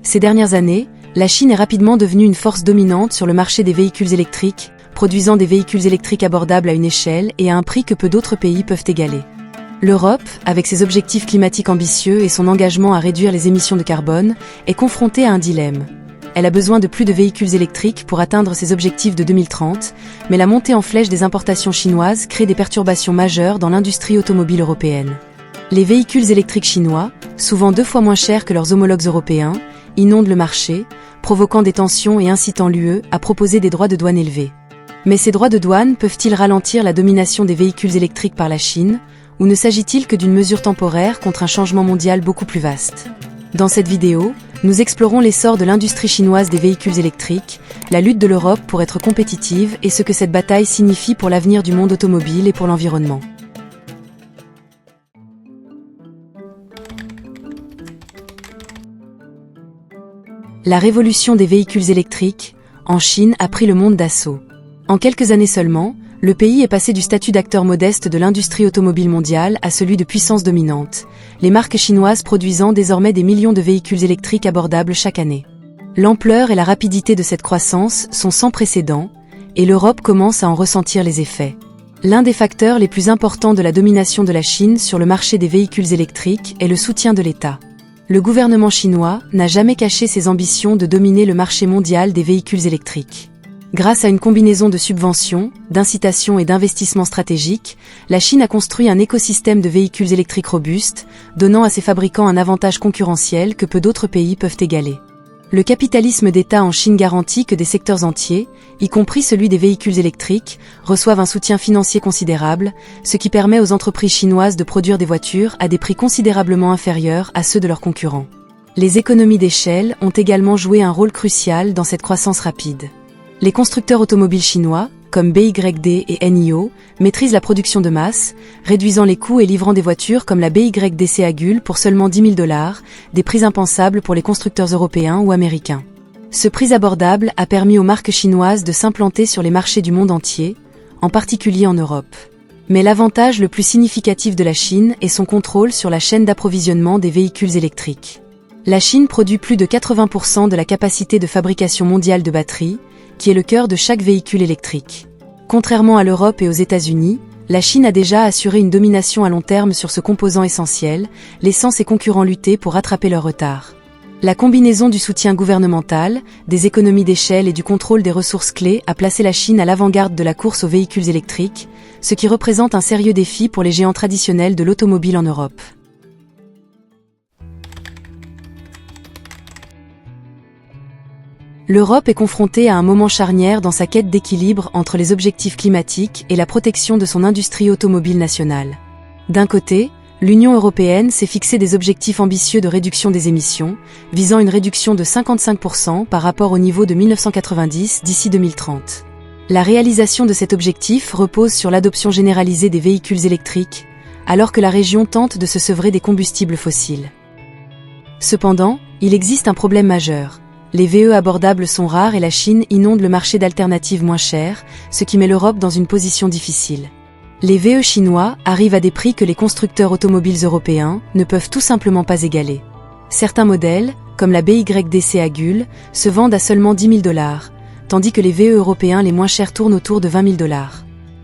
Ces dernières années, la Chine est rapidement devenue une force dominante sur le marché des véhicules électriques, produisant des véhicules électriques abordables à une échelle et à un prix que peu d'autres pays peuvent égaler. L'Europe, avec ses objectifs climatiques ambitieux et son engagement à réduire les émissions de carbone, est confrontée à un dilemme. Elle a besoin de plus de véhicules électriques pour atteindre ses objectifs de 2030, mais la montée en flèche des importations chinoises crée des perturbations majeures dans l'industrie automobile européenne. Les véhicules électriques chinois, souvent 2 fois moins chers que leurs homologues européens, inondent le marché, provoquant des tensions et incitant l'UE à proposer des droits de douane élevés. Mais ces droits de douane peuvent-ils ralentir la domination des véhicules électriques par la Chine, ou ne s'agit-il que d'une mesure temporaire contre un changement mondial beaucoup plus vaste? Dans cette vidéo, nous explorons l'essor de l'industrie chinoise des véhicules électriques, la lutte de l'Europe pour être compétitive et ce que cette bataille signifie pour l'avenir du monde automobile et pour l'environnement. La révolution des véhicules électriques, en Chine, a pris le monde d'assaut. En quelques années seulement, le pays est passé du statut d'acteur modeste de l'industrie automobile mondiale à celui de puissance dominante, les marques chinoises produisant désormais des millions de véhicules électriques abordables chaque année. L'ampleur et la rapidité de cette croissance sont sans précédent, et l'Europe commence à en ressentir les effets. L'un des facteurs les plus importants de la domination de la Chine sur le marché des véhicules électriques est le soutien de l'État. Le gouvernement chinois n'a jamais caché ses ambitions de dominer le marché mondial des véhicules électriques. Grâce à une combinaison de subventions, d'incitations et d'investissements stratégiques, la Chine a construit un écosystème de véhicules électriques robustes, donnant à ses fabricants un avantage concurrentiel que peu d'autres pays peuvent égaler. Le capitalisme d'État en Chine garantit que des secteurs entiers, y compris celui des véhicules électriques, reçoivent un soutien financier considérable, ce qui permet aux entreprises chinoises de produire des voitures à des prix considérablement inférieurs à ceux de leurs concurrents. Les économies d'échelle ont également joué un rôle crucial dans cette croissance rapide. Les constructeurs automobiles chinois, comme BYD et NIO, maîtrisent la production de masse, réduisant les coûts et livrant des voitures comme la BYD Seagul pour seulement $10 000, des prix impensables pour les constructeurs européens ou américains. Ce prix abordable a permis aux marques chinoises de s'implanter sur les marchés du monde entier, en particulier en Europe. Mais l'avantage le plus significatif de la Chine est son contrôle sur la chaîne d'approvisionnement des véhicules électriques. La Chine produit plus de 80% de la capacité de fabrication mondiale de batteries, qui est le cœur de chaque véhicule électrique. Contrairement à l'Europe et aux États-Unis, la Chine a déjà assuré une domination à long terme sur ce composant essentiel, laissant ses concurrents lutter pour rattraper leur retard. La combinaison du soutien gouvernemental, des économies d'échelle et du contrôle des ressources clés a placé la Chine à l'avant-garde de la course aux véhicules électriques, ce qui représente un sérieux défi pour les géants traditionnels de l'automobile en Europe. L'Europe est confrontée à un moment charnière dans sa quête d'équilibre entre les objectifs climatiques et la protection de son industrie automobile nationale. D'un côté, l'Union européenne s'est fixé des objectifs ambitieux de réduction des émissions, visant une réduction de 55% par rapport au niveau de 1990 d'ici 2030. La réalisation de cet objectif repose sur l'adoption généralisée des véhicules électriques, alors que la région tente de se sevrer des combustibles fossiles. Cependant, il existe un problème majeur. Les VE abordables sont rares et la Chine inonde le marché d'alternatives moins chères, ce qui met l'Europe dans une position difficile. Les VE chinois arrivent à des prix que les constructeurs automobiles européens ne peuvent tout simplement pas égaler. Certains modèles, comme la BYD Seagul, se vendent à seulement $10 000, tandis que les VE européens les moins chers tournent autour de $20 000.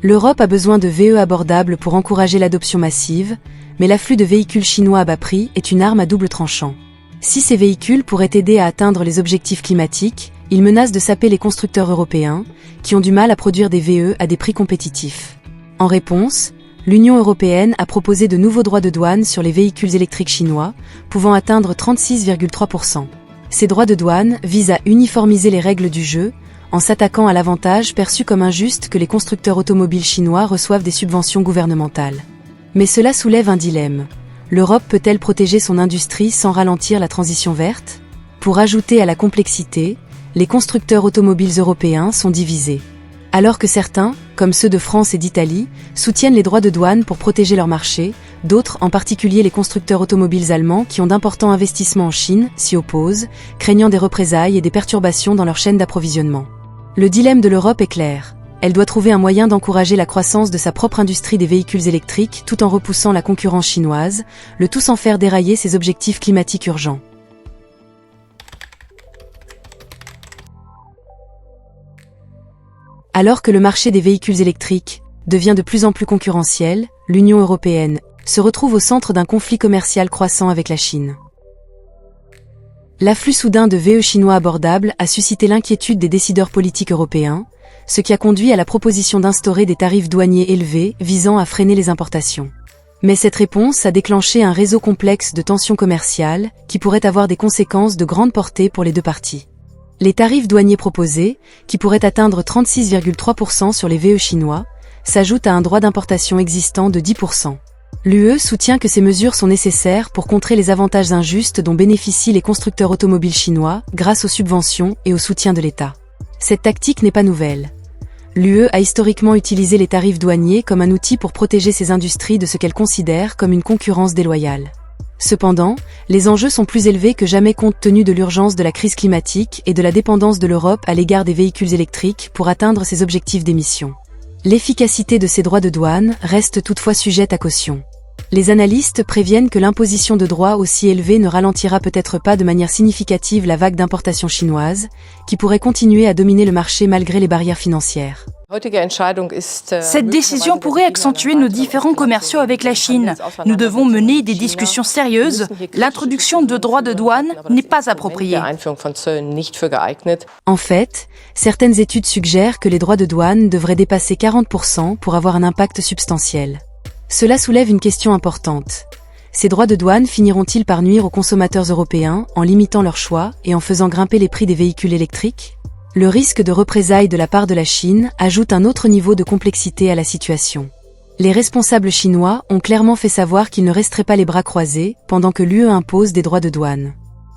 L'Europe a besoin de VE abordables pour encourager l'adoption massive, mais l'afflux de véhicules chinois à bas prix est une arme à double tranchant. Si ces véhicules pourraient aider à atteindre les objectifs climatiques, ils menacent de saper les constructeurs européens, qui ont du mal à produire des VE à des prix compétitifs. En réponse, l'Union européenne a proposé de nouveaux droits de douane sur les véhicules électriques chinois, pouvant atteindre 36,3%. Ces droits de douane visent à uniformiser les règles du jeu, en s'attaquant à l'avantage perçu comme injuste que les constructeurs automobiles chinois reçoivent des subventions gouvernementales. Mais cela soulève un dilemme. L'Europe peut-elle protéger son industrie sans ralentir la transition verte? Pour ajouter à la complexité, les constructeurs automobiles européens sont divisés. Alors que certains, comme ceux de France et d'Italie, soutiennent les droits de douane pour protéger leur marché, d'autres, en particulier les constructeurs automobiles allemands qui ont d'importants investissements en Chine, s'y opposent, craignant des représailles et des perturbations dans leur chaîne d'approvisionnement. Le dilemme de l'Europe est clair. Elle doit trouver un moyen d'encourager la croissance de sa propre industrie des véhicules électriques tout en repoussant la concurrence chinoise, le tout sans faire dérailler ses objectifs climatiques urgents. Alors que le marché des véhicules électriques devient de plus en plus concurrentiel, l'Union européenne se retrouve au centre d'un conflit commercial croissant avec la Chine. L'afflux soudain de VE chinois abordables a suscité l'inquiétude des décideurs politiques européens, ce qui a conduit à la proposition d'instaurer des tarifs douaniers élevés visant à freiner les importations. Mais cette réponse a déclenché un réseau complexe de tensions commerciales qui pourrait avoir des conséquences de grande portée pour les deux parties. Les tarifs douaniers proposés, qui pourraient atteindre 36,3% sur les VE chinois, s'ajoutent à un droit d'importation existant de 10%. L'UE soutient que ces mesures sont nécessaires pour contrer les avantages injustes dont bénéficient les constructeurs automobiles chinois grâce aux subventions et au soutien de l'État. Cette tactique n'est pas nouvelle. L'UE a historiquement utilisé les tarifs douaniers comme un outil pour protéger ses industries de ce qu'elle considère comme une concurrence déloyale. Cependant, les enjeux sont plus élevés que jamais compte tenu de l'urgence de la crise climatique et de la dépendance de l'Europe à l'égard des véhicules électriques pour atteindre ses objectifs d'émission. L'efficacité de ces droits de douane reste toutefois sujette à caution. Les analystes préviennent que l'imposition de droits aussi élevés ne ralentira peut-être pas de manière significative la vague d'importation chinoise, qui pourrait continuer à dominer le marché malgré les barrières financières. Cette décision pourrait accentuer nos différends commerciaux avec la Chine. Nous devons mener des discussions sérieuses. L'introduction de droits de douane n'est pas appropriée. En fait, certaines études suggèrent que les droits de douane devraient dépasser 40% pour avoir un impact substantiel. Cela soulève une question importante. Ces droits de douane finiront-ils par nuire aux consommateurs européens en limitant leurs choix et en faisant grimper les prix des véhicules électriques ? Le risque de représailles de la part de la Chine ajoute un autre niveau de complexité à la situation. Les responsables chinois ont clairement fait savoir qu'ils ne resteraient pas les bras croisés pendant que l'UE impose des droits de douane.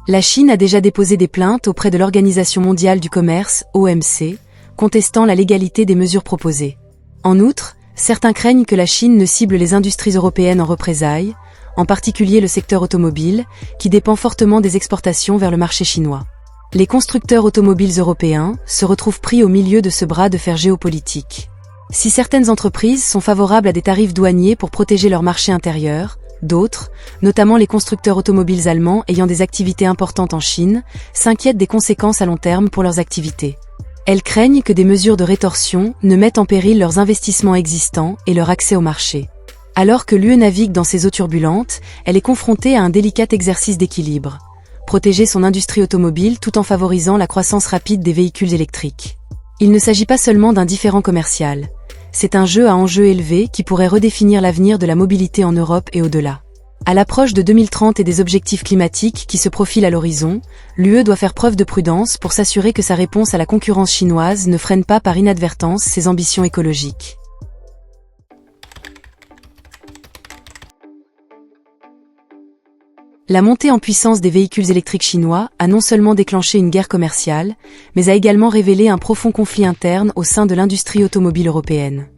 La Chine a déjà déposé des plaintes auprès de l'Organisation mondiale du commerce, OMC, contestant la légalité des mesures proposées. En outre, certains craignent que la Chine ne cible les industries européennes en représailles, en particulier le secteur automobile, qui dépend fortement des exportations vers le marché chinois. Les constructeurs automobiles européens se retrouvent pris au milieu de ce bras de fer géopolitique. Si certaines entreprises sont favorables à des tarifs douaniers pour protéger leur marché intérieur, d'autres, notamment les constructeurs automobiles allemands ayant des activités importantes en Chine, s'inquiètent des conséquences à long terme pour leurs activités. Elles craignent que des mesures de rétorsion ne mettent en péril leurs investissements existants et leur accès au marché. Alors que l'UE navigue dans ces eaux turbulentes, elle est confrontée à un délicat exercice d'équilibre. Protéger son industrie automobile tout en favorisant la croissance rapide des véhicules électriques. Il ne s'agit pas seulement d'un différend commercial. C'est un jeu à enjeux élevés qui pourrait redéfinir l'avenir de la mobilité en Europe et au-delà. À l'approche de 2030 et des objectifs climatiques qui se profilent à l'horizon, l'UE doit faire preuve de prudence pour s'assurer que sa réponse à la concurrence chinoise ne freine pas par inadvertance ses ambitions écologiques. La montée en puissance des véhicules électriques chinois a non seulement déclenché une guerre commerciale, mais a également révélé un profond conflit interne au sein de l'industrie automobile européenne.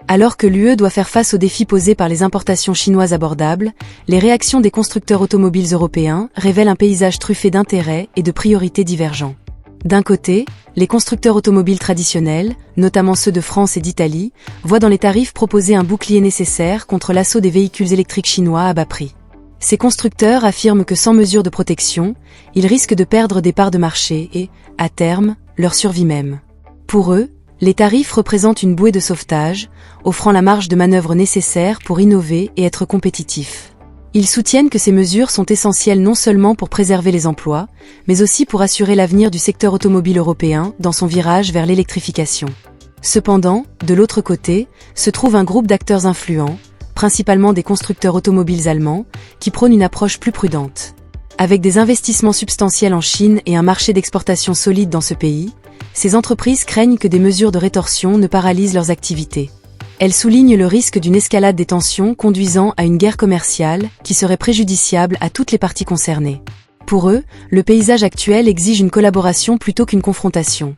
Alors que l'UE doit faire face aux défis posés par les importations chinoises abordables, les réactions des constructeurs automobiles européens révèlent un paysage truffé d'intérêts et de priorités divergents. D'un côté, les constructeurs automobiles traditionnels, notamment ceux de France et d'Italie, voient dans les tarifs proposés un bouclier nécessaire contre l'assaut des véhicules électriques chinois à bas prix. Ces constructeurs affirment que sans mesure de protection, ils risquent de perdre des parts de marché et, à terme, leur survie même. Pour eux, les tarifs représentent une bouée de sauvetage, offrant la marge de manœuvre nécessaire pour innover et être compétitifs. Ils soutiennent que ces mesures sont essentielles non seulement pour préserver les emplois, mais aussi pour assurer l'avenir du secteur automobile européen dans son virage vers l'électrification. Cependant, de l'autre côté, se trouve un groupe d'acteurs influents, principalement des constructeurs automobiles allemands, qui prônent une approche plus prudente. Avec des investissements substantiels en Chine et un marché d'exportation solide dans ce pays, ces entreprises craignent que des mesures de rétorsion ne paralysent leurs activités. Elles soulignent le risque d'une escalade des tensions conduisant à une guerre commerciale qui serait préjudiciable à toutes les parties concernées. Pour eux, le paysage actuel exige une collaboration plutôt qu'une confrontation.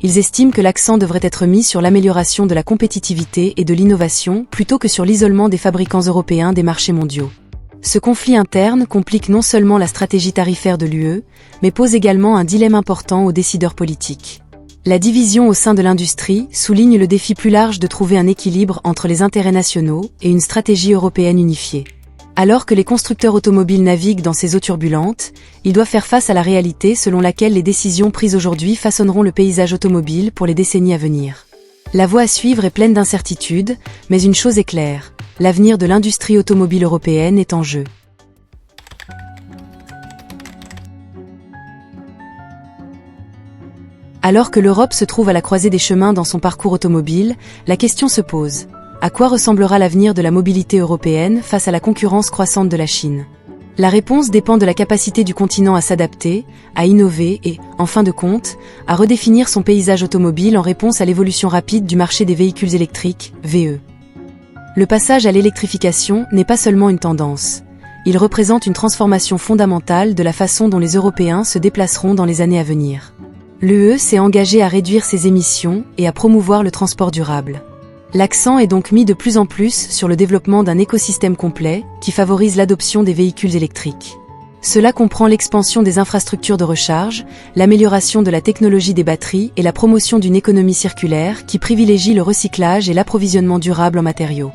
Ils estiment que l'accent devrait être mis sur l'amélioration de la compétitivité et de l'innovation plutôt que sur l'isolement des fabricants européens des marchés mondiaux. Ce conflit interne complique non seulement la stratégie tarifaire de l'UE, mais pose également un dilemme important aux décideurs politiques. La division au sein de l'industrie souligne le défi plus large de trouver un équilibre entre les intérêts nationaux et une stratégie européenne unifiée. Alors que les constructeurs automobiles naviguent dans ces eaux turbulentes, ils doivent faire face à la réalité selon laquelle les décisions prises aujourd'hui façonneront le paysage automobile pour les décennies à venir. La voie à suivre est pleine d'incertitudes, mais une chose est claire, l'avenir de l'industrie automobile européenne est en jeu. Alors que l'Europe se trouve à la croisée des chemins dans son parcours automobile, la question se pose. À quoi ressemblera l'avenir de la mobilité européenne face à la concurrence croissante de la Chine? La réponse dépend de la capacité du continent à s'adapter, à innover et, en fin de compte, à redéfinir son paysage automobile en réponse à l'évolution rapide du marché des véhicules électriques, VE. Le passage à l'électrification n'est pas seulement une tendance. Il représente une transformation fondamentale de la façon dont les Européens se déplaceront dans les années à venir. L'UE s'est engagée à réduire ses émissions et à promouvoir le transport durable. L'accent est donc mis de plus en plus sur le développement d'un écosystème complet qui favorise l'adoption des véhicules électriques. Cela comprend l'expansion des infrastructures de recharge, l'amélioration de la technologie des batteries et la promotion d'une économie circulaire qui privilégie le recyclage et l'approvisionnement durable en matériaux.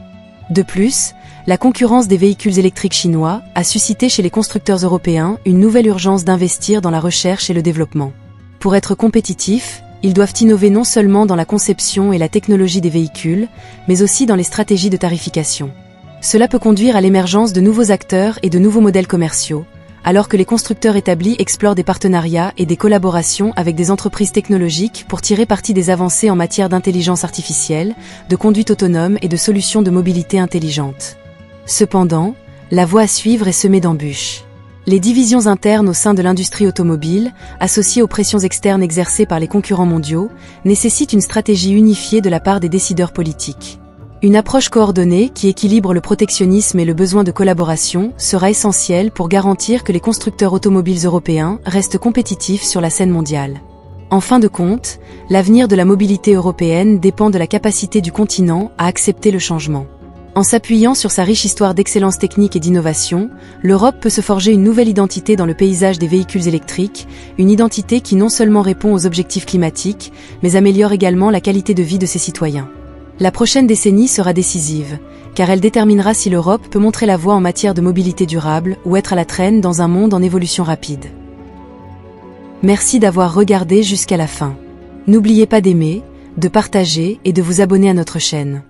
De plus, la concurrence des véhicules électriques chinois a suscité chez les constructeurs européens une nouvelle urgence d'investir dans la recherche et le développement. Pour être compétitifs, ils doivent innover non seulement dans la conception et la technologie des véhicules, mais aussi dans les stratégies de tarification. Cela peut conduire à l'émergence de nouveaux acteurs et de nouveaux modèles commerciaux, alors que les constructeurs établis explorent des partenariats et des collaborations avec des entreprises technologiques pour tirer parti des avancées en matière d'intelligence artificielle, de conduite autonome et de solutions de mobilité intelligente. Cependant, la voie à suivre est semée d'embûches. Les divisions internes au sein de l'industrie automobile, associées aux pressions externes exercées par les concurrents mondiaux, nécessitent une stratégie unifiée de la part des décideurs politiques. Une approche coordonnée qui équilibre le protectionnisme et le besoin de collaboration sera essentielle pour garantir que les constructeurs automobiles européens restent compétitifs sur la scène mondiale. En fin de compte, l'avenir de la mobilité européenne dépend de la capacité du continent à accepter le changement. En s'appuyant sur sa riche histoire d'excellence technique et d'innovation, l'Europe peut se forger une nouvelle identité dans le paysage des véhicules électriques, une identité qui non seulement répond aux objectifs climatiques, mais améliore également la qualité de vie de ses citoyens. La prochaine décennie sera décisive, car elle déterminera si l'Europe peut montrer la voie en matière de mobilité durable ou être à la traîne dans un monde en évolution rapide. Merci d'avoir regardé jusqu'à la fin. N'oubliez pas d'aimer, de partager et de vous abonner à notre chaîne.